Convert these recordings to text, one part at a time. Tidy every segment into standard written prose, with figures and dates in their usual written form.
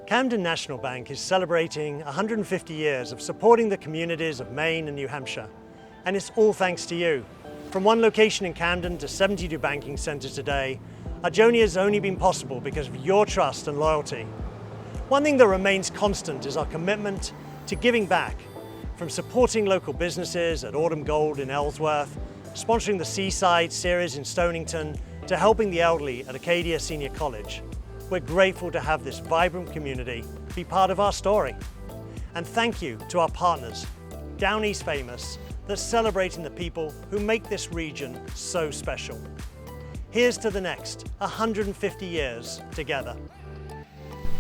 Camden National Bank is celebrating 150 years of supporting the communities of Maine and New Hampshire, and it's all thanks to you. From one location in Camden to 72 banking centers today, our journey has only been possible because of your trust and loyalty. One thing that remains constant is our commitment to giving back, from supporting local businesses at Autumn Gold in Ellsworth, sponsoring the Seaside series in Stonington, to helping the elderly at Acadia Senior College. We're grateful to have this vibrant community be part of our story. And thank you to our partners, Downeast Famous, that's celebrating the people who make this region so special. Here's to the next 150 years together.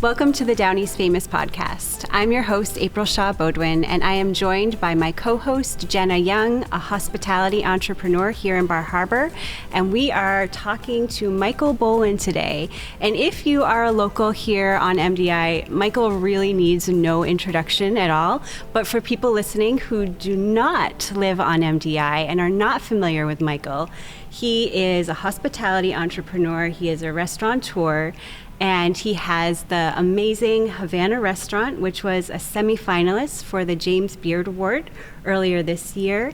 Welcome to the Downeast Famous podcast. I'm your host, April Shaw-Beaudoin, and I am joined by my co-host, Jenna Young, a hospitality entrepreneur here in Bar Harbor, and we are talking to Michael Boland today. And if you are a local here on MDI, Michael really needs no introduction at all, but for people listening who do not live on MDI and are not familiar with Michael, he is a hospitality entrepreneur, he is a restaurateur, and he has the amazing Havana restaurant, which was a semifinalist for the James Beard Award earlier this year.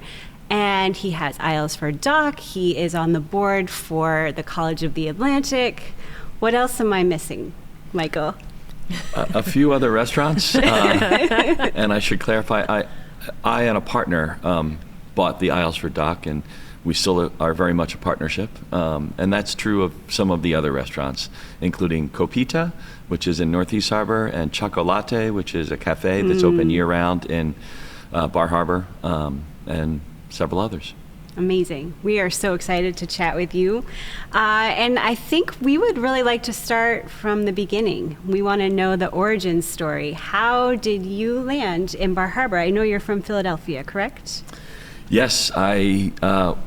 And he has Isles for Dock. He is on the board for the College of the Atlantic. What else am I missing, Michael? A few other restaurants. And I should clarify, I and a partner bought the Isles for Dock, and we still are very much a partnership, and that's true of some of the other restaurants, including Copita, which is in Northeast Harbor, and Choco-Latte, which is a cafe that's open year-round in Bar Harbor, and several others. Amazing. We are so excited to chat with you. And I think we would really like to start from the beginning. We want to know the origin story. How did you land in Bar Harbor? I know you're from Philadelphia, correct? Yes, I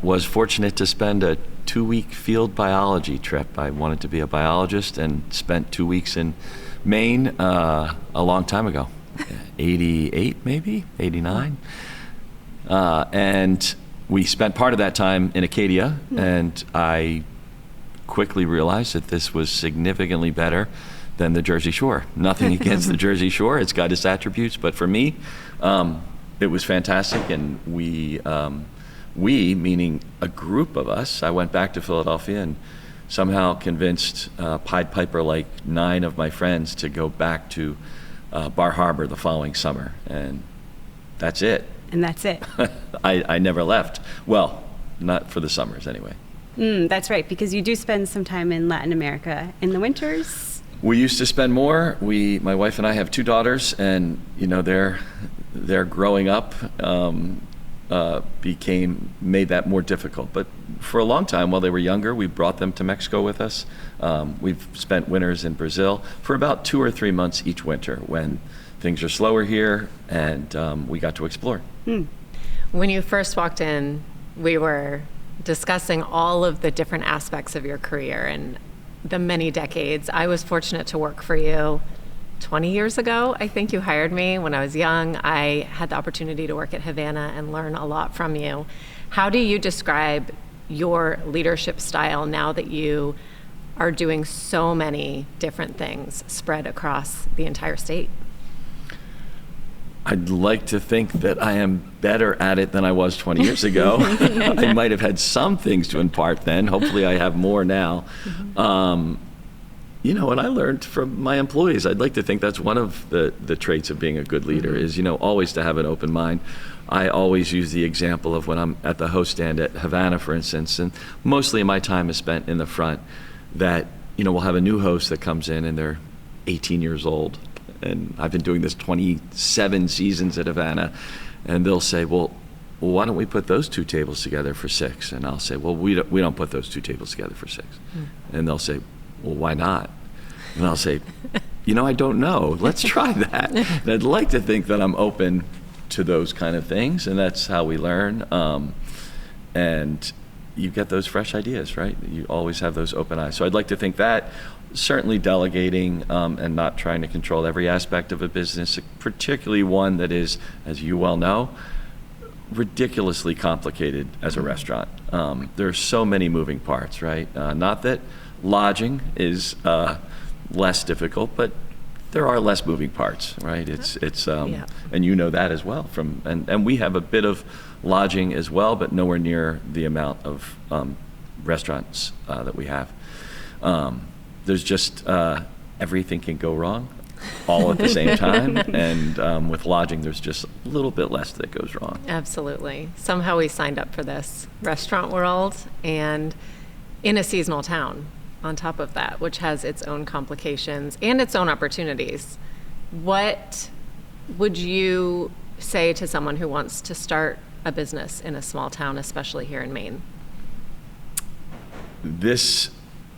was fortunate to spend a 2-week field biology trip. I wanted to be a biologist and spent 2 weeks in Maine a long time ago, 88 maybe, 89. And we spent part of that time in Acadia, and I quickly realized that this was significantly better than the Jersey Shore. Nothing against the Jersey Shore, it's got its attributes, but for me, it was fantastic, and we, meaning a group of us, I went back to Philadelphia and somehow convinced Pied Piper like 9 of my friends to go back to Bar Harbor the following summer, and that's it. And that's it. I never left. Well, not for the summers anyway. That's right, because you do spend some time in Latin America in the winters. We used to spend more. My wife and I have 2 daughters, and their growing up made that more difficult. But for a long time, while they were younger, we brought them to Mexico with us. We've spent winters in Brazil for about 2 or 3 months each winter when things are slower here, and we got to explore. When you first walked in, we were discussing all of the different aspects of your career and the many decades. I was fortunate to work for you 20 years ago. I think you hired me when I was young. I had the opportunity to work at Havana and learn a lot from you. How do you describe your leadership style now that you are doing so many different things spread across the entire state? I'd like to think that I am better at it than I was 20 years ago. I might have had some things to impart then. Hopefully I have more now. And I learned from my employees. I'd like to think that's one of the traits of being a good leader is, always to have an open mind. I always use the example of when I'm at the host stand at Havana, for instance, and mostly my time is spent in the front, that, we'll have a new host that comes in and they're 18 years old. And I've been doing this 27 seasons at Havana, and they'll say, well, why don't we put those 2 tables together for 6? And I'll say, well, we don't put those 2 tables together for 6. And they'll say, well, why not? And I'll say, I don't know. Let's try that. And I'd like to think that I'm open to those kind of things, and that's how we learn. And you get those fresh ideas, right? You always have those open eyes. So I'd like to think that. Certainly delegating and not trying to control every aspect of a business, particularly one that is, as you well know, ridiculously complicated as a restaurant. There are so many moving parts, right? Not that lodging is less difficult, but there are less moving parts, right? It's Yeah. and you know that as well and we have a bit of lodging as well, but nowhere near the amount of restaurants that we have. There's just everything can go wrong all at the same time, and with lodging, there's just a little bit less that goes wrong. Absolutely. Somehow we signed up for this restaurant world and in a seasonal town on top of that, which has its own complications and its own opportunities. What would you say to someone who wants to start a business in a small town, especially here in Maine? This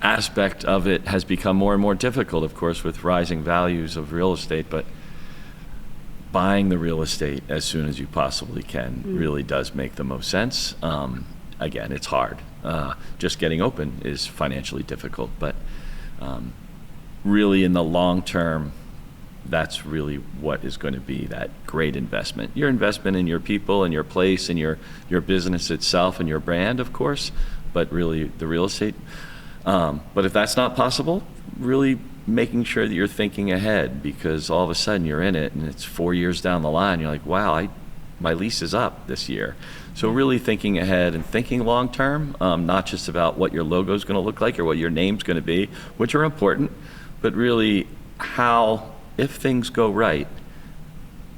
aspect of it has become more and more difficult, of course, with rising values of real estate, but buying the real estate as soon as you possibly can really does make the most sense. Again, it's hard. Just getting open is financially difficult, but really in the long term, that's really what is going to be that great investment. Your investment in your people and your place and your business itself and your brand, of course, but really the real estate. But if that's not possible, really making sure that you're thinking ahead, because all of a sudden you're in it and it's 4 years down the line. You're like, wow, my lease is up this year. So really thinking ahead and thinking long term, not just about what your logo is going to look like or what your name's going to be, which are important, but really how, if things go right,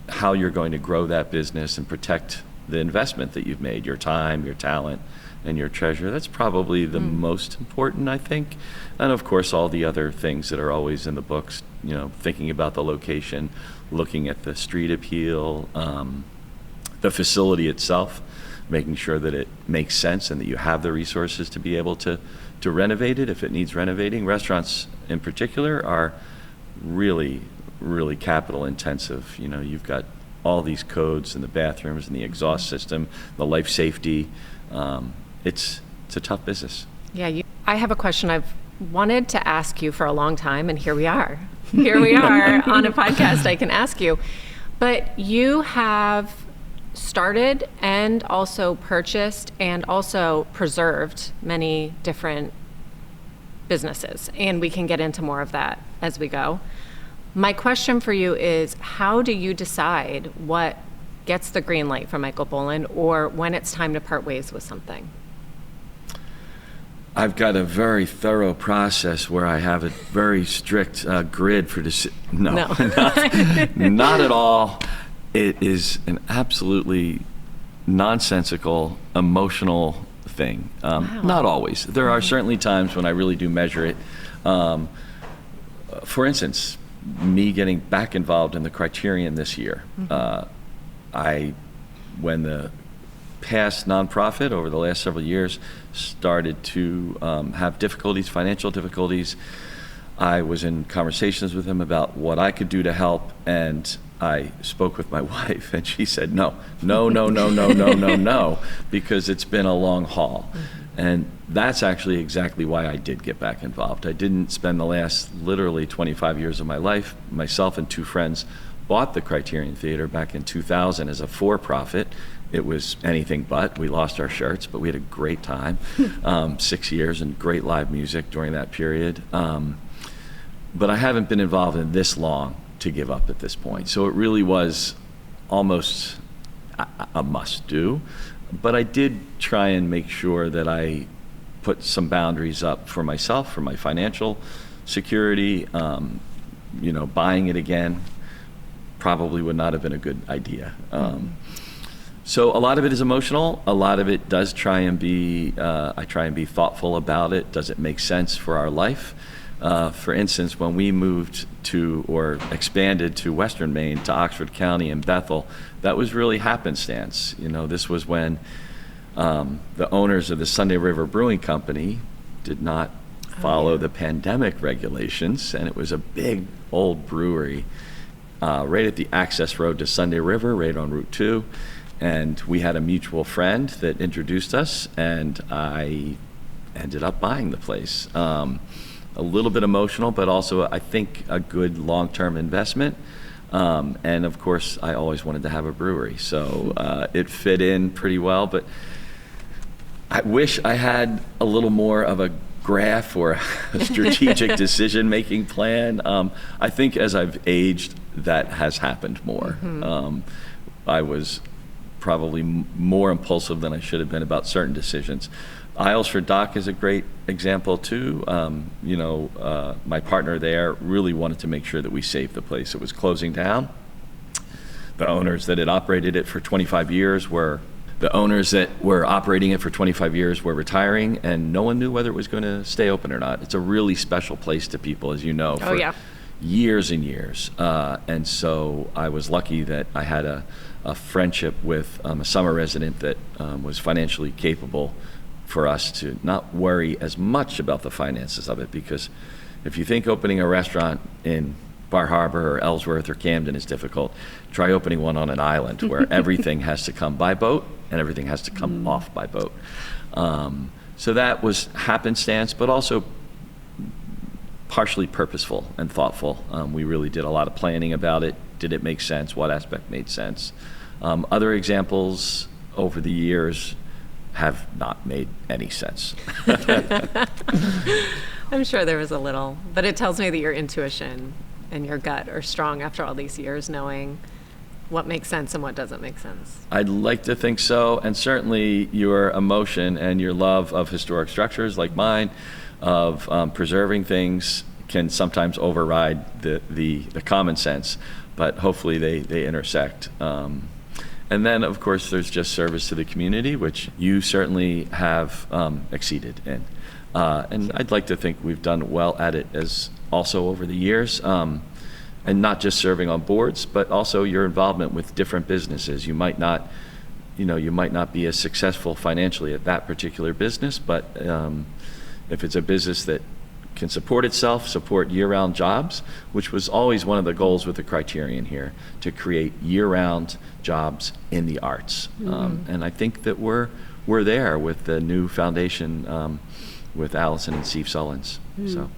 how you're going to grow that business and protect the investment that you've made, your time, your talent, and your treasure. That's probably the most important, I think. And of course, all the other things that are always in the books, thinking about the location, looking at the street appeal, the facility itself, making sure that it makes sense and that you have the resources to be able to renovate it if it needs renovating. Restaurants in particular are really, really capital intensive. You've got all these codes in the bathrooms and the exhaust system, the life safety. It's a tough business. Yeah, I have a question I've wanted to ask you for a long time, and here we are. Here we are on a podcast I can ask you. But you have started and also purchased and also preserved many different businesses, and we can get into more of that as we go. My question for you is, how do you decide what gets the green light from Michael Boland or when it's time to part ways with something? I've got a very thorough process where I have a very strict grid for No, not at all. It is an absolutely nonsensical, emotional thing. Wow. Not always. There are certainly times when I really do measure it. For instance, me getting back involved in the Criterion this year. When the past nonprofit over the last several years started to have financial difficulties, I was in conversations with him about what I could do to help, and I spoke with my wife, and she said, no, because it's been a long haul. And that's actually exactly why I did get back involved. I didn't spend the last literally 25 years of my life. Myself and two friends bought the Criterion Theater back in 2000 as a for-profit. It was anything but. We lost our shirts, but we had a great time. 6 years and great live music during that period. But I haven't been involved in this long to give up at this point. So it really was almost a must-do. But I did try and make sure that I put some boundaries up for myself, for my financial security. Buying it again probably would not have been a good idea. So a lot of it is emotional. A lot of it does try and be, I try and be thoughtful about it. Does it make sense for our life? For instance, when we moved to or expanded to Western Maine, to Oxford County and Bethel, that was really happenstance. This was when the owners of the Sunday River Brewing Company did not follow the pandemic regulations, and it was a big old brewery right at the access road to Sunday River, right on Route 2. And we had a mutual friend that introduced us, and I ended up buying the place. A little bit emotional, but also I think a good long-term investment. And of course, I always wanted to have a brewery, so it fit in pretty well. But I wish I had a little more of a graph or a strategic decision-making plan. I think as I've aged, that has happened more. I was probably more impulsive than I should have been about certain decisions. Aisles for Dock is a great example too. My partner there really wanted to make sure that we saved the place. It was closing down. The owners that had operated it for 25 years were retiring, and no one knew whether it was going to stay open or not. It's a really special place to people, as you know, for years and years. And so I was lucky that I had a friendship with a summer resident that was financially capable for us to not worry as much about the finances of it, because if you think opening a restaurant in Bar Harbor or Ellsworth or Camden is difficult, try opening one on an island where everything has to come by boat and everything has to come off by boat. So that was happenstance, but also partially purposeful and thoughtful. We really did a lot of planning about it. Did it make sense? What aspect made sense? Other examples over the years have not made any sense. I'm sure there was a little, but it tells me that your intuition and your gut are strong after all these years, knowing what makes sense and what doesn't make sense. I'd like to think so, and certainly your emotion and your love of historic structures like mine, of preserving things, can sometimes override the common sense, but hopefully they intersect. And then, of course, there's just service to the community, which you certainly have exceeded in. And I'd like to think we've done well at it as also over the years. And not just serving on boards, but also your involvement with different businesses. You might not be as successful financially at that particular business, but if it's a business that can support itself, support year-round jobs, which was always one of the goals with the Criterion here, to create year-round jobs in the arts. And I think that we're there with the new foundation with Allison and Steve Sullins. So,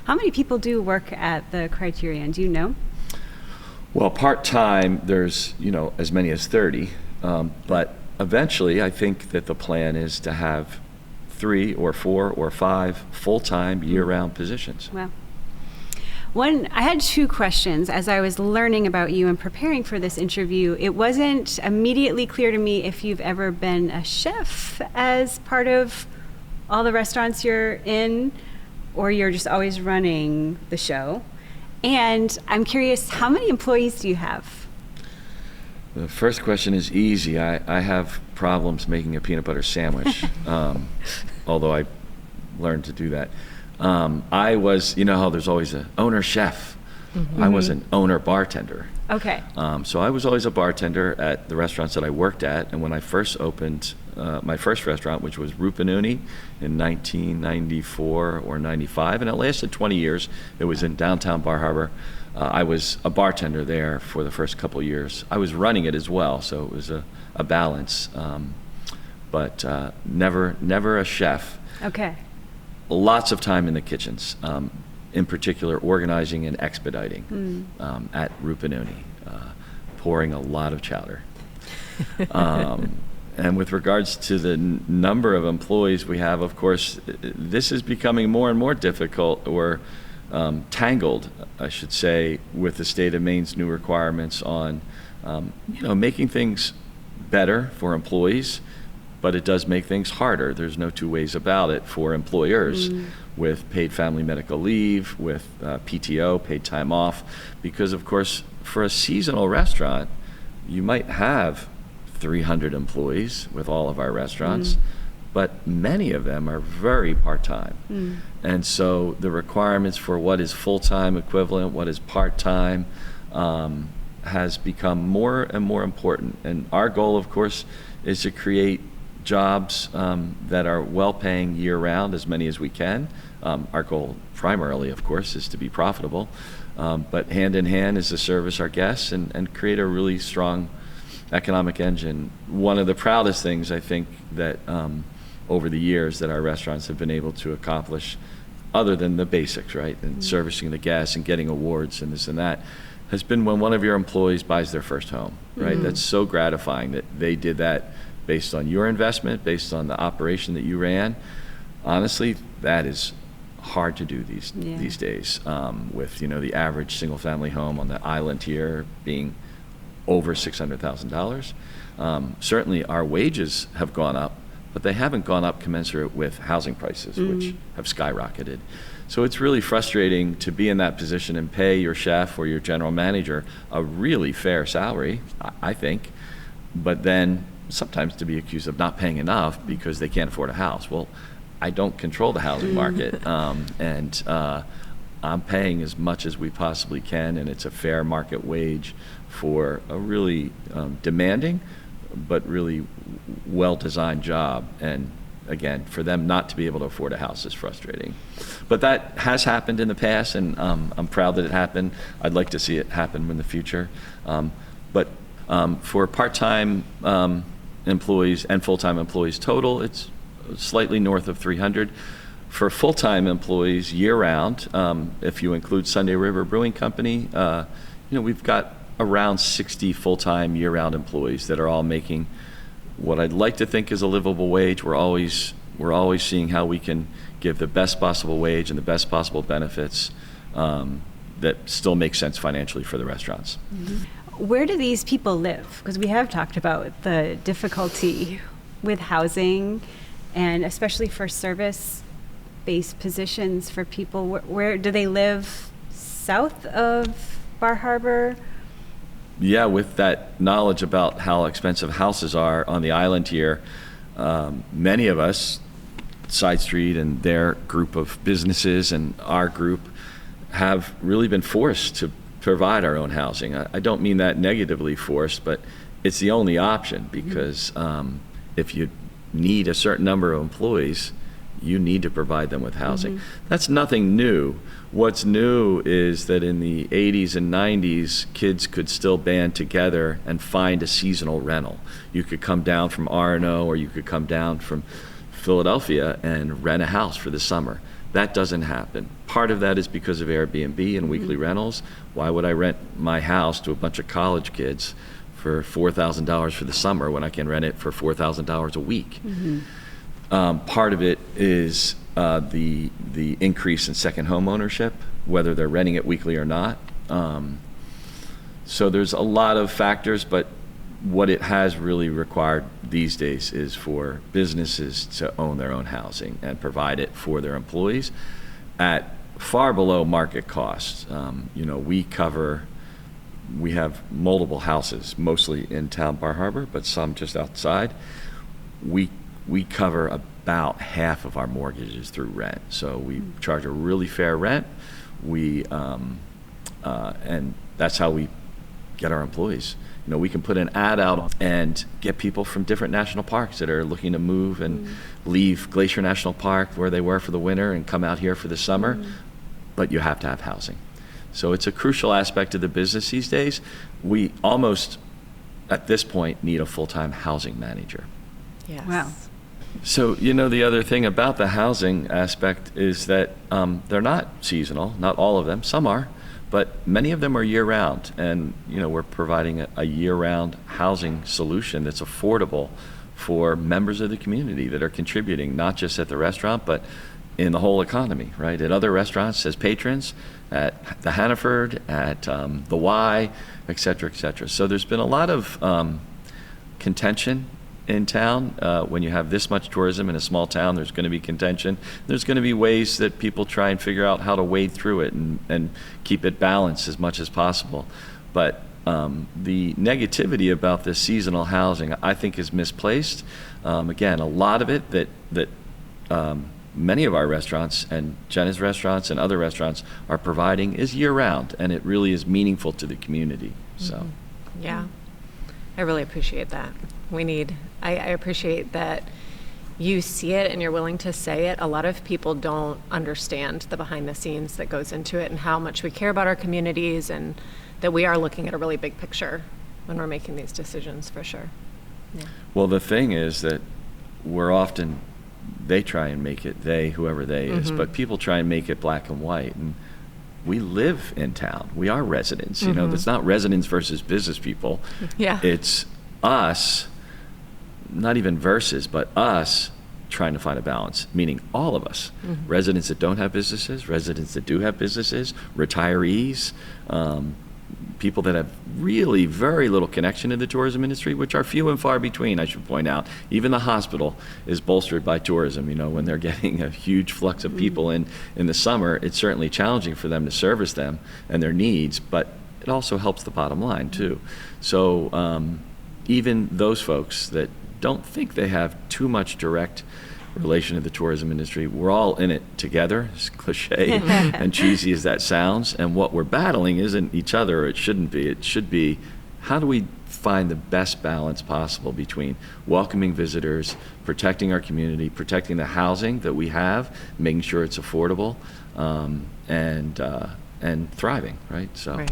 how many people do work at the Criterion? Do you know? Well, part-time, there's as many as 30, but eventually I think that the plan is to have 3 or 4 or 5 full-time year-round positions. Wow. I had 2 questions as I was learning about you and preparing for this interview. It wasn't immediately clear to me if you've ever been a chef as part of all the restaurants you're in, or you're just always running the show. And I'm curious, how many employees do you have? The first question is easy. I have problems making a peanut butter sandwich, although I learned to do that. I was, how there's always an owner chef. I was an owner bartender. Okay. So I was always a bartender at the restaurants that I worked at. And when I first opened my first restaurant, which was Rupununi in 1994 or 95, and it lasted 20 years. It was in downtown Bar Harbor. I was a bartender there for the first couple of years. I was running it as well, so it was a balance, but never a chef. Okay. Lots of time in the kitchens, in particular organizing and expediting at Rupununi, pouring a lot of chowder. And with regards to the number of employees we have, of course, this is becoming more and more difficult, or tangled, I should say, with the state of Maine's new requirements on, making things better for employees, but it does make things harder. There's no two ways about it for employers, with paid family medical leave, with PTO, paid time off, because of course, for a seasonal restaurant, you might have 300 employees with all of our restaurants, but many of them are very part-time. And so the requirements for what is full-time equivalent, what is part-time, has become more and more important. And our goal, of course, is to create jobs that are well-paying year-round, as many as we can. Our goal primarily, of course, is to be profitable, but hand in hand is to service our guests and create a really strong economic engine. One of the proudest things I think that over the years that our restaurants have been able to accomplish, other than the basics, right, and servicing the guests and getting awards and this and that, has been when one of your employees buys their first home, right? That's so gratifying that they did that based on your investment, based on the operation that you ran. honestly, that is hard to do these days, with the average single-family home on the island here being over $600,000. Certainly our wages have gone up, but they haven't gone up commensurate with housing prices, which have skyrocketed. So it's really frustrating to be in that position and pay your chef or your general manager a really fair salary, I think, but then sometimes to be accused of not paying enough because they can't afford a house. Well, I don't control the housing market, and I'm paying as much as we possibly can, and it's a fair market wage for a really demanding but really well-designed job. And again, for them not to be able to afford a house is frustrating. But that has happened in the past, and I'm proud that it happened. I'd like to see it happen in the future. But for part-time employees and full-time employees total, it's slightly north of 300. For full-time employees year-round, if you include Sunday River Brewing Company, we've got around 60 full-time year-round employees that are all making what I'd like to think is a livable wage. We're always seeing how we can give the best possible wage and the best possible benefits that still make sense financially for the restaurants. Where do these people live? Because we have talked about the difficulty with housing, and especially for service-based positions for people. Where do they live? South of Bar Harbor? Yeah, with that knowledge about how expensive houses are on the island here, many of us, Side Street and their group of businesses and our group, have really been forced to provide our own housing. I don't mean that negatively forced, but it's the only option, because if you need a certain number of employees, you need to provide them with housing. That's nothing new. What's new is that in the 80s and 90s, kids could still band together and find a seasonal rental. You could come down from R&O, or you could come down from Philadelphia and rent a house for the summer. That doesn't happen. Part of that is because of Airbnb and weekly rentals. Why would I rent my house to a bunch of college kids for $4,000 for the summer when I can rent it for $4,000 a week? Part of it is the increase in second home ownership, whether they're renting it weekly or not. So there's a lot of factors, but what it has really required these days is for businesses to own their own housing and provide it for their employees at far below market costs. We have multiple houses, mostly in town Bar Harbor, but some just outside. We cover about half of our mortgages through rent. So we charge a really fair rent. And that's how we get our employees. We can put an ad out and get people from different national parks that are looking to move and leave Glacier National Park, where they were for the winter, and come out here for the summer. But you have to have housing. So it's a crucial aspect of the business these days. We almost, at this point, need a full-time housing manager. Yes. Wow. So, the other thing about the housing aspect is that they're not seasonal, not all of them, some are, but many of them are year-round. And, we're providing a year-round housing solution that's affordable for members of the community that are contributing, not just at the restaurant, but in the whole economy, right? At other restaurants as patrons, at the Hannaford, at the Y, et cetera, et cetera. So there's been a lot of contention in town. When you have this much tourism in a small town, there's going to be contention. There's going to be ways that people try and figure out how to wade through it and keep it balanced as much as possible. But the negativity about this seasonal housing, I think, is misplaced. Again, a lot of it that many of our restaurants and Jenna's restaurants and other restaurants are providing is year-round, and it really is meaningful to the community. So, yeah, I really appreciate that. I appreciate that you see it and you're willing to say it. A lot of people don't understand the behind the scenes that goes into it and how much we care about our communities, and that we are looking at a really big picture when we're making these decisions, for sure. Yeah. Well, the thing is that they try and make it, whoever they is, but people try and make it black and white. And we live in town. We are residents. It's not residents versus business people. Yeah. It's us, not even versus, but us trying to find a balance, meaning all of us, residents that don't have businesses, residents that do have businesses, retirees, people that have really very little connection to the tourism industry, which are few and far between, I should point out. Even the hospital is bolstered by tourism. When they're getting a huge flux of people in the summer, it's certainly challenging for them to service them and their needs, but it also helps the bottom line too. So even those folks that don't think they have too much direct relation to the tourism industry, we're all in it together, as cliche and cheesy as that sounds, and what we're battling isn't each other, or it shouldn't be. It should be, how do we find the best balance possible between welcoming visitors, protecting our community, protecting the housing that we have, making sure it's affordable, and thriving, right? So. Right.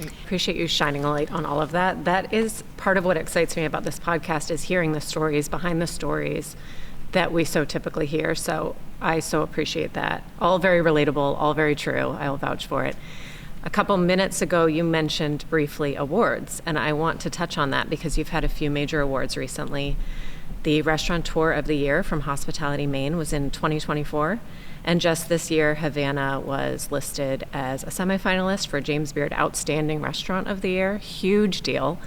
I appreciate you shining a light on all of that. That is part of what excites me about this podcast, is hearing the stories behind the stories that we so typically hear. So I so appreciate that. All very relatable, all very true. I'll vouch for it. A couple minutes ago, you mentioned briefly awards, and I want to touch on that because you've had a few major awards recently. The Restaurateur of the Year from Hospitality Maine was in 2024. And just this year, Havana was listed as a semifinalist for James Beard Outstanding Restaurant of the Year. Huge deal.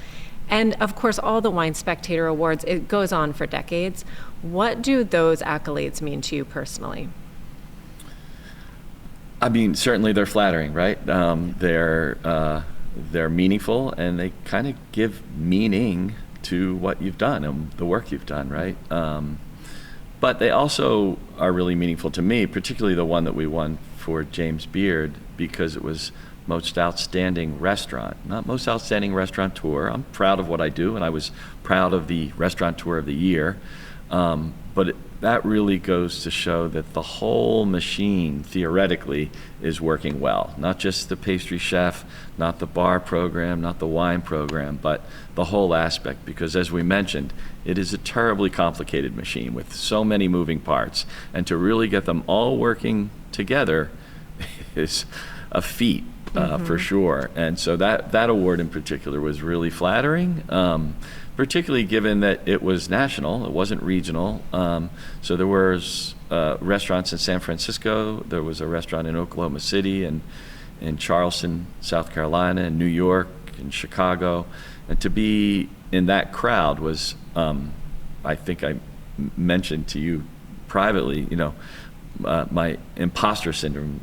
And of course, all the Wine Spectator Awards, it goes on for decades. What do those accolades mean to you personally? I mean, certainly they're flattering, right? They're meaningful, and they kind of give meaning to what you've done and the work you've done, right? But they also are really meaningful to me, particularly the one that we won for James Beard, because it was most outstanding restaurant, not most outstanding restaurateur. I'm proud of what I do, and I was proud of the Restaurateur of the Year. But that really goes to show that the whole machine, theoretically, is working well. Not just the pastry chef, not the bar program, not the wine program, but the whole aspect. Because as we mentioned, it is a terribly complicated machine with so many moving parts. And to really get them all working together is a feat, for sure. And so that award in particular was really flattering. Particularly given that it was national, it wasn't regional. So there was restaurants in San Francisco, there was a restaurant in Oklahoma City, and in Charleston, South Carolina, and New York, and Chicago. And to be in that crowd was, I think I mentioned to you privately, my imposter syndrome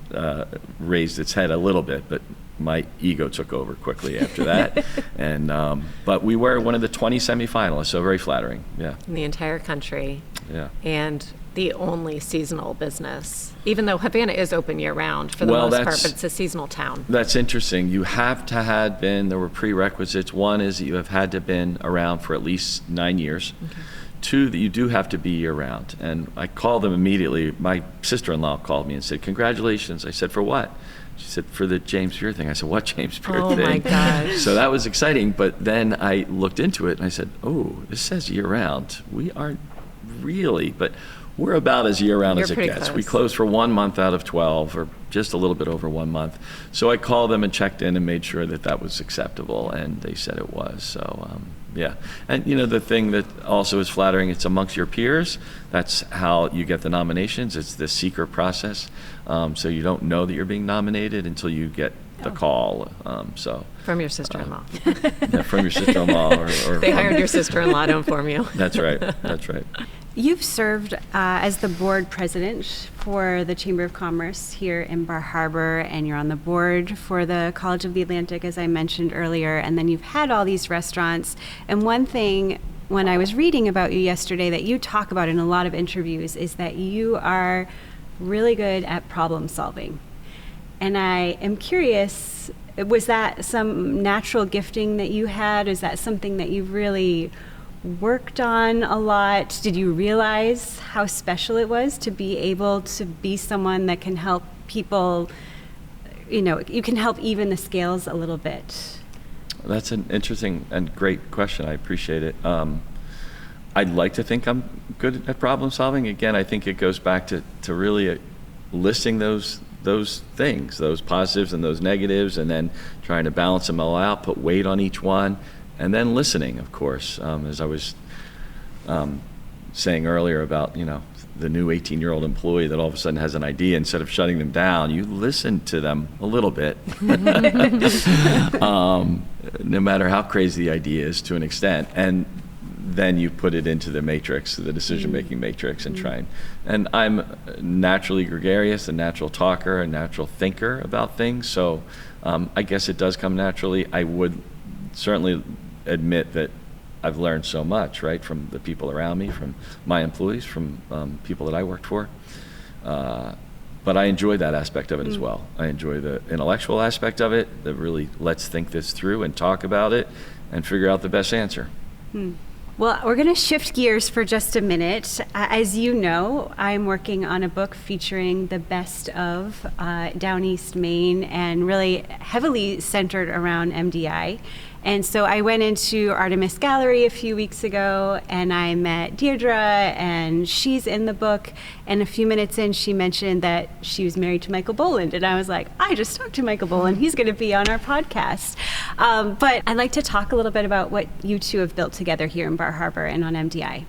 raised its head a little bit, but my ego took over quickly after that. And but we were one of the 20 semifinalists, so very flattering. Yeah. In the entire country. Yeah. And the only seasonal business, even though Havana is open year-round for the most part, but it's a seasonal town. That's interesting. You have to have been, there were prerequisites. One is that you have had to have been around for at least 9 years. Okay. Two, that you do have to be year-round. And I called them immediately. My sister-in-law called me and said, "Congratulations." I said, "For what?" She said, "For the James Beard thing." I said, "What James Beard thing?" Oh my gosh. So that was exciting. But then I looked into it and I said, "Oh, this says year-round. We aren't really, but we're about as year-round as it gets." Close. We closed for 1 month out of 12, or just a little bit over 1 month. So I called them and checked in and made sure that that was acceptable, and they said it was. So yeah. And the thing that also is flattering, it's amongst your peers. That's how you get the nominations. It's the secret process. So you don't know that you're being nominated until you get the call. So from your sister-in-law. Yeah, from your sister-in-law. Or they hired your sister-in-law to inform you. That's right. That's right. You've served as the board president for the Chamber of Commerce here in Bar Harbor, and you're on the board for the College of the Atlantic, as I mentioned earlier, and then you've had all these restaurants. And one thing, when I was reading about you yesterday, that you talk about in a lot of interviews is that you are really good at problem solving. And I am curious, was that some natural gifting that you had? Is that something that you've really worked on a lot? Did you realize how special it was to be able to be someone that can help people, you can help even the scales a little bit? That's an interesting and great question. I appreciate it. I'd like to think I'm good at problem solving. Again, I think it goes back to really listing those things, those positives and those negatives, and then trying to balance them all out, put weight on each one. And then listening, of course, as I was saying earlier about, the new 18-year-old employee that all of a sudden has an idea, instead of shutting them down, you listen to them a little bit. No matter how crazy the idea is, to an extent. And then you put it into the matrix, the decision-making matrix, and try and I'm naturally gregarious, a natural talker, a natural thinker about things. So I guess it does come naturally. I would certainly admit that I've learned so much, right, from the people around me, from my employees, from people that I worked for. But I enjoy that aspect of it as well. I enjoy the intellectual aspect of it, that really let's think this through and talk about it and figure out the best answer. Well, we're going to shift gears for just a minute. As you know, I'm working on a book featuring the best of Downeast Maine, and really heavily centered around MDI. And so I went into Artemis Gallery a few weeks ago, and I met Diredre, and she's in the book. And a few minutes in, she mentioned that she was married to Michael Boland. And I was like, I just talked to Michael Boland. He's going to be on our podcast. But I'd like to talk a little bit about what you two have built together here in Bar Harbor and on MDI.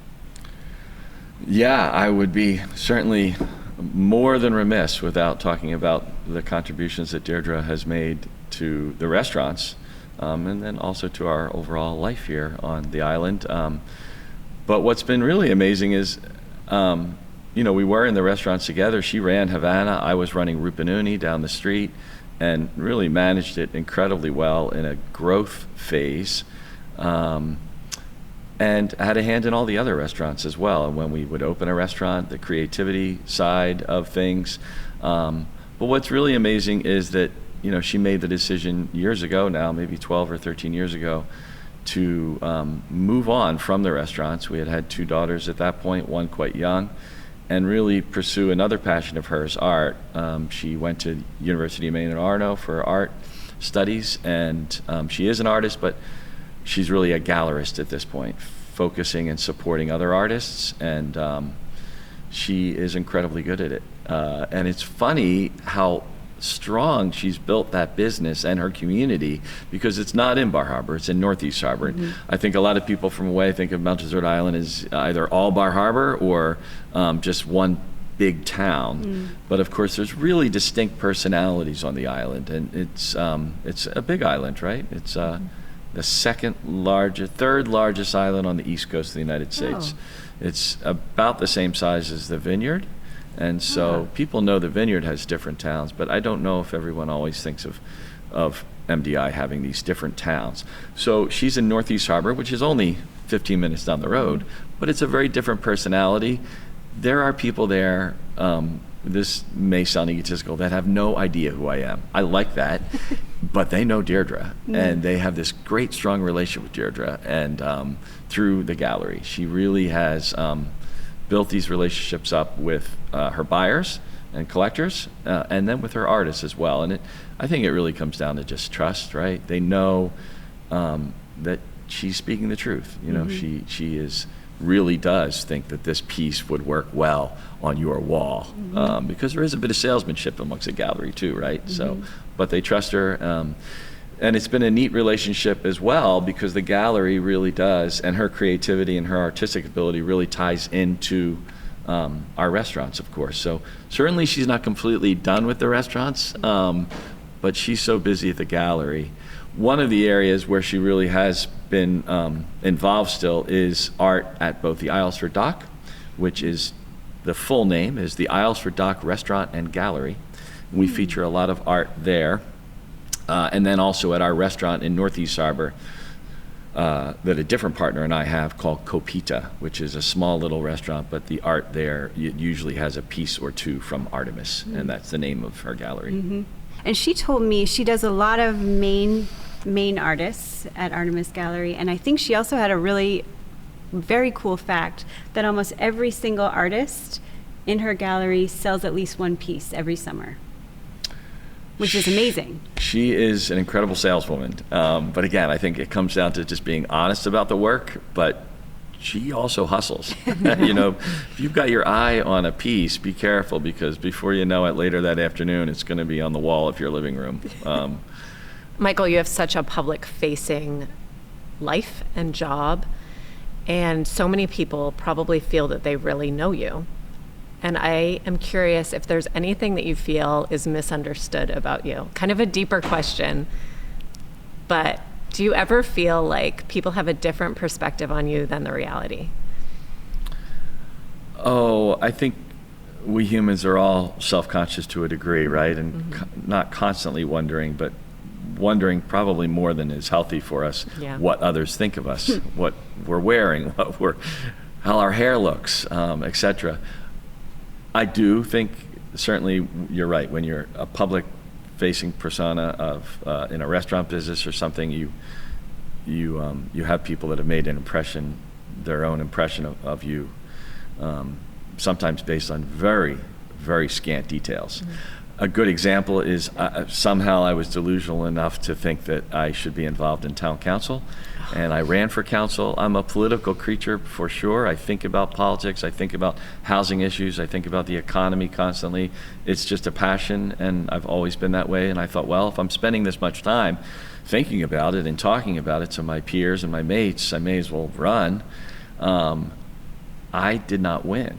Yeah, I would be certainly more than remiss without talking about the contributions that Diredre has made to the restaurants. And then also to our overall life here on the island. But what's been really amazing is, we were in the restaurants together. She ran Havana, I was running Rupanuni down the street, and really managed it incredibly well in a growth phase. And had a hand in all the other restaurants as well. And when we would open a restaurant, the creativity side of things. But what's really amazing is that she made the decision years ago now, maybe 12 or 13 years ago, to move on from the restaurants. We had 2 daughters at that point, one quite young, and really pursue another passion of hers, art. She went to University of Maine at Arno for art studies, and she is an artist, but she's really a gallerist at this point, focusing and supporting other artists, and she is incredibly good at it. And it's funny how strong she's built that business and her community, because it's not in Bar Harbor, it's in Northeast Harbor. I think a lot of people from away think of Mount Desert Island as either all Bar Harbor or just one big town. But of course there's really distinct personalities on the island, and it's a big island, right? It's the third largest island on the east coast of the United States. It's about the same size as the Vineyard. And so people know the Vineyard has different towns, but I don't know if everyone always thinks of MDI having these different towns. So she's in Northeast Harbor, which is only 15 minutes down the road, but it's a very different personality. There are people there, this may sound egotistical, that have no idea who I am. I like that, but they know Diredre, and they have this great, strong relationship with Diredre, and through the gallery. She really has built these relationships up with her buyers and collectors, and then with her artists as well. And I think it really comes down to just trust, right? They know that she's speaking the truth. She really does think that this piece would work well on your wall, because there is a bit of salesmanship amongst the gallery too, right? So, but they trust her. And it's been a neat relationship as well, because the gallery really does, and her creativity and her artistic ability really ties into our restaurants, of course. So certainly she's not completely done with the restaurants, but she's so busy at the gallery. One of the areas where she really has been involved still is art at both the Islesford Dock, which is, the full name is the Islesford Dock Restaurant and Gallery. We feature a lot of art there. And then also at our restaurant in Northeast Harbor that a different partner and I have, called Copita, which is a small little restaurant, but the art there usually has a piece or two from Artemis, and that's the name of her gallery. And she told me she does a lot of Maine artists at Artemis Gallery, and I think she also had a really very cool fact that almost every single artist in her gallery sells at least one piece every summer, which is amazing. She is an incredible saleswoman. But again, I think it comes down to just being honest about the work, but she also hustles. If you've got your eye on a piece, be careful, because before you know it, later that afternoon, it's going to be on the wall of your living room. Michael, you have such a public-facing life and job. And so many people probably feel that they really know you. And I am curious if there's anything that you feel is misunderstood about you. Kind of a deeper question, but do you ever feel like people have a different perspective on you than the reality? Oh, I think we humans are all self-conscious to a degree, right? And not constantly wondering, but wondering probably more than is healthy for us, what others think of us, what we're wearing, how our hair looks, etc. I do think, certainly you're right, when you're a public-facing persona of in a restaurant business or something, you have people that have made their own impression of you, sometimes based on very, very scant details. A good example is somehow I was delusional enough to think that I should be involved in town council, and I ran for council. I'm a political creature for sure. I think about politics, I think about housing issues, I think about the economy constantly. It's just a passion, and I've always been that way, and I thought, well, if I'm spending this much time thinking about it and talking about it to my peers and my mates, I may as well run. I did not win,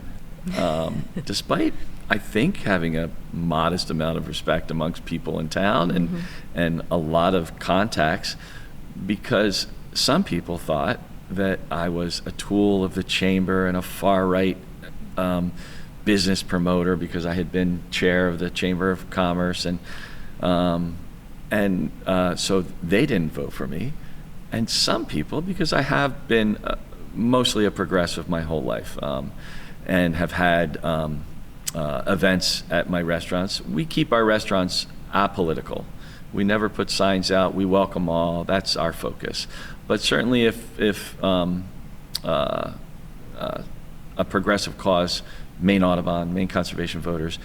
despite, I think, having a modest amount of respect amongst people in town and a lot of contacts, because some people thought that I was a tool of the chamber and a far-right business promoter because I had been chair of the Chamber of Commerce, and so they didn't vote for me. And some people, because I have been mostly a progressive my whole life, and have had events at my restaurants. We keep our restaurants apolitical. We never put signs out. We welcome all. That's our focus. But certainly if a progressive cause, Maine Audubon, Maine conservation voters,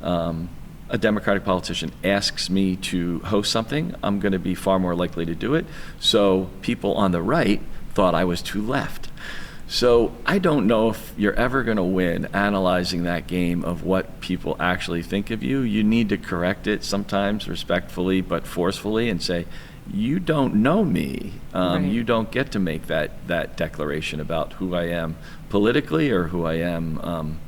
a Democratic politician asks me to host something, I'm going to be far more likely to do it. So people on the right thought I was too left. So I don't know if you're ever going to win analyzing that game of what people actually think of you. You need to correct it sometimes respectfully but forcefully and say, you don't know me. Right. You don't get to make that declaration about who I am politically or who I am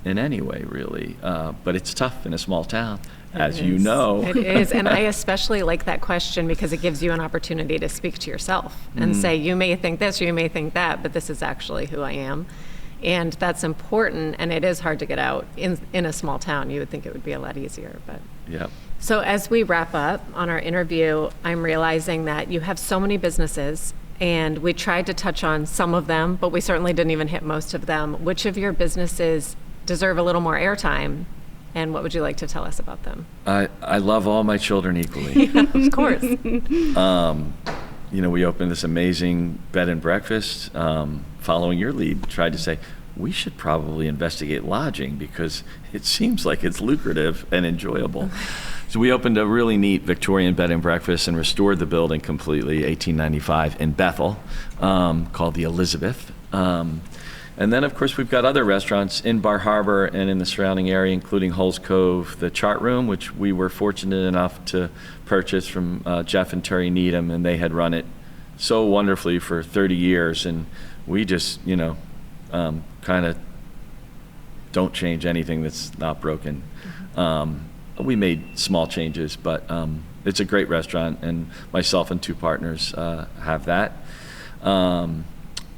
in any way, really. But it's tough in a small town, as you know. It is, and I especially like that question because it gives you an opportunity to speak to yourself and say, you may think this or you may think that, but this is actually who I am. And that's important, and it is hard to get out in a small town. You would think it would be a lot easier, but. Yeah. So as we wrap up on our interview, I'm realizing that you have so many businesses, and we tried to touch on some of them, but we certainly didn't even hit most of them. Which of your businesses deserve a little more airtime, and what would you like to tell us about them? I love all my children equally. Yeah, of course. We opened this amazing bed and breakfast, following your lead, tried to say, we should probably investigate lodging because it seems like it's lucrative and enjoyable. So we opened a really neat Victorian bed and breakfast and restored the building completely, 1895, in Bethel, called the Elizabeth. And then, of course, we've got other restaurants in Bar Harbor and in the surrounding area, including Hulls Cove, the Chart Room, which we were fortunate enough to purchase from Jeff and Terry Needham, and they had run it so wonderfully for 30 years. And we just, kind of don't change anything that's not broken. We made small changes, but it's a great restaurant, and myself and two partners have that. And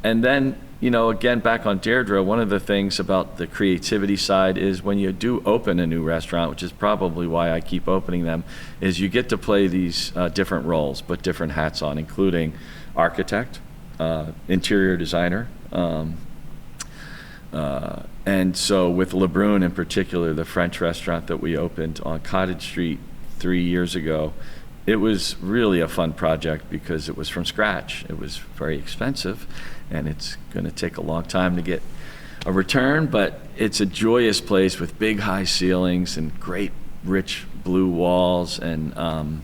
then, again, back on Diredre, one of the things about the creativity side is when you do open a new restaurant, which is probably why I keep opening them, is you get to play these different roles, put different hats on, including architect, interior designer, and so with La Brun in particular, the French restaurant that we opened on Cottage Street 3 years ago, it was really a fun project because it was from scratch. It was very expensive, and it's going to take a long time to get a return, but it's a joyous place with big high ceilings and great rich blue walls and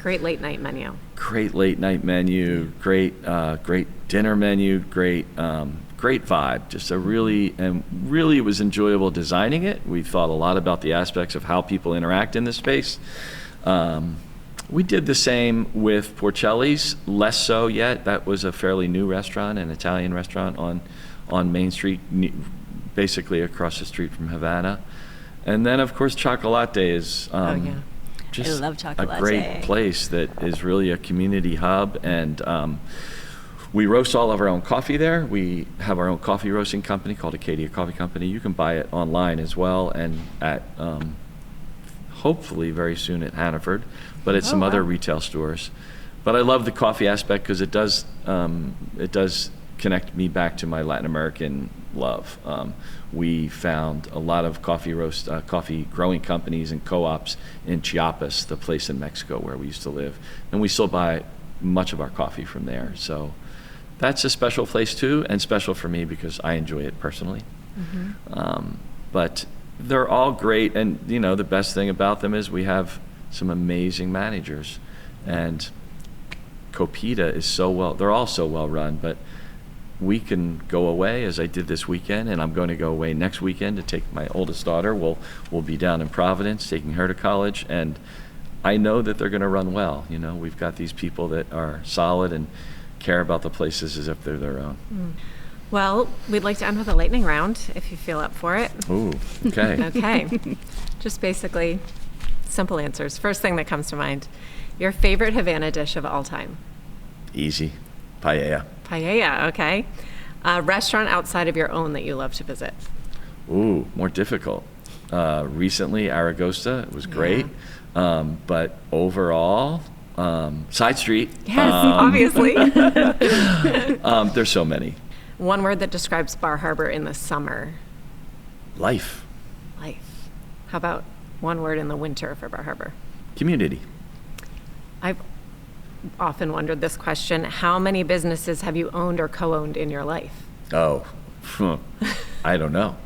Great late night menu. Great late night menu, great dinner menu, great vibe. Just really it was enjoyable designing it. We thought a lot about the aspects of how people interact in this space. We did the same with Porcelli's, less so yet. That was a fairly new restaurant, an Italian restaurant on Main Street, basically across the street from Havana. And then, of course, Choco-Latte is just I love a Choco-Latte. great place that is really a community hub. And we roast all of our own coffee there. We have our own coffee roasting company called Acadia Coffee Company. You can buy it online as well, and at hopefully very soon at Hannaford, but at some other retail stores. But I love the coffee aspect because it does connect me back to my Latin American love. We found a lot of coffee growing companies and co-ops in Chiapas, the place in Mexico where we used to live, and we still buy much of our coffee from there. So that's a special place too, and special for me because I enjoy it personally. But they're all great, and the best thing about them is we have some amazing managers, and Copita is they're all so well run, but we can go away, as I did this weekend, and I'm going to go away next weekend to take my oldest daughter. We'll be down in Providence taking her to college, and I know that they're going to run well. We've got these people that are solid and care about the places as if they're their own. Well, we'd like to end with a lightning round, if you feel up for it. Ooh, okay. Okay. Just basically simple answers. First thing that comes to mind, your favorite Havana dish of all time? Easy. Paella. Paella, okay. A restaurant outside of your own that you love to visit? Ooh, more difficult. Recently, Aragosta, it was great. But overall, Side Street. Yes, obviously. There's so many. One word that describes Bar Harbor in the summer? Life. Life. How about one word in the winter for Bar Harbor? Community. I've often wondered this question. How many businesses have you owned or co-owned in your life? Oh, I don't know.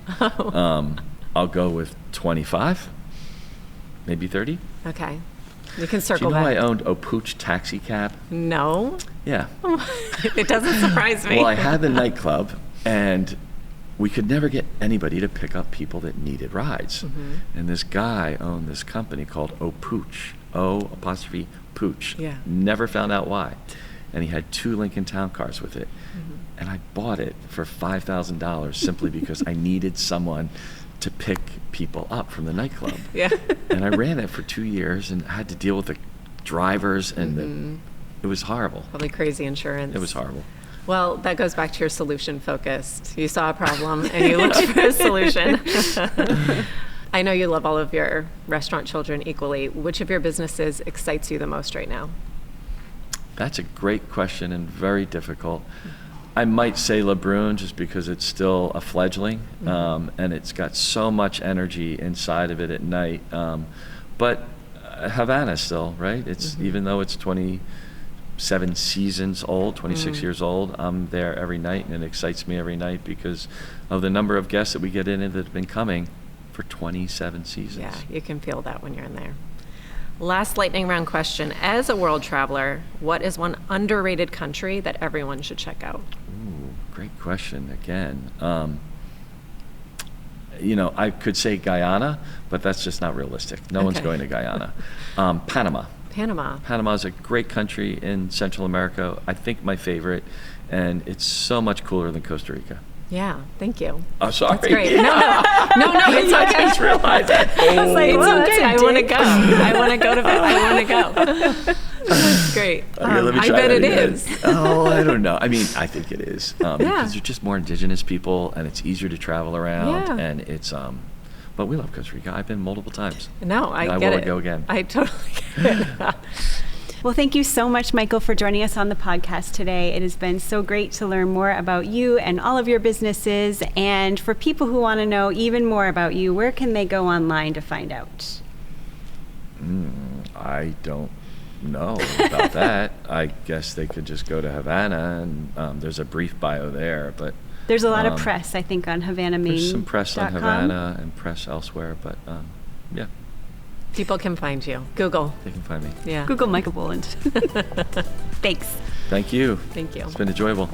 I'll go with 25, maybe 30. Okay. You can Do circle you know back. I owned Opooch Taxi Cab? No. Yeah. It doesn't surprise me. Well, I had the nightclub, and we could never get anybody to pick up people that needed rides. And this guy owned this company called Opooch, O''Pooch. Yeah. Never found out why. And he had 2 Lincoln Town Cars with it. And I bought it for $5,000 simply because I needed someone to pick people up from the nightclub. Yeah. And I ran it for 2 years and had to deal with the drivers, and it was horrible. Probably crazy insurance. It was horrible. Well, that goes back to your solution focused. You saw a problem and you looked for a solution. I know you love all of your restaurant children equally. Which of your businesses excites you the most right now? That's a great question and very difficult. I might say La Brun just because it's still a fledgling, and it's got so much energy inside of it at night. But Havana still, right? It's even though it's 27 seasons old, 26 years old, I'm there every night, and it excites me every night because of the number of guests that we get in that have been coming for 27 seasons. Yeah, you can feel that when you're in there. Last lightning round question. As a world traveler, what is one underrated country that everyone should check out? Ooh, great question again. I could say Guyana, but that's just not realistic. No one's going to Guyana. Panama. Panama is a great country in Central America. I think my favorite, and it's so much cooler than Costa Rica. Yeah, thank you. Oh, sorry. That's great. No, it's okay. I just realized that. I was like, it's okay. I want to go. I want to go. That's great. Okay, let me I try bet that it again. is. Oh, I don't know. I mean, I think it is because they're just more indigenous people, and it's easier to travel around, and it's. But we love Costa Rica. I've been multiple times. No, I and get I it. will go again. I totally get it. Well, thank you so much, Michael, for joining us on the podcast today. It has been so great to learn more about you and all of your businesses. And for people who want to know even more about you, where can they go online to find out? I don't know about that. I guess they could just go to Havana, and there's a brief bio there. But there's a lot of press, I think, on Havana Maine. There's some press on Havana and press elsewhere, but yeah. People can find you. Google. They can find me. Yeah. Google Michael Boland. Thanks. Thank you. Thank you. It's been enjoyable.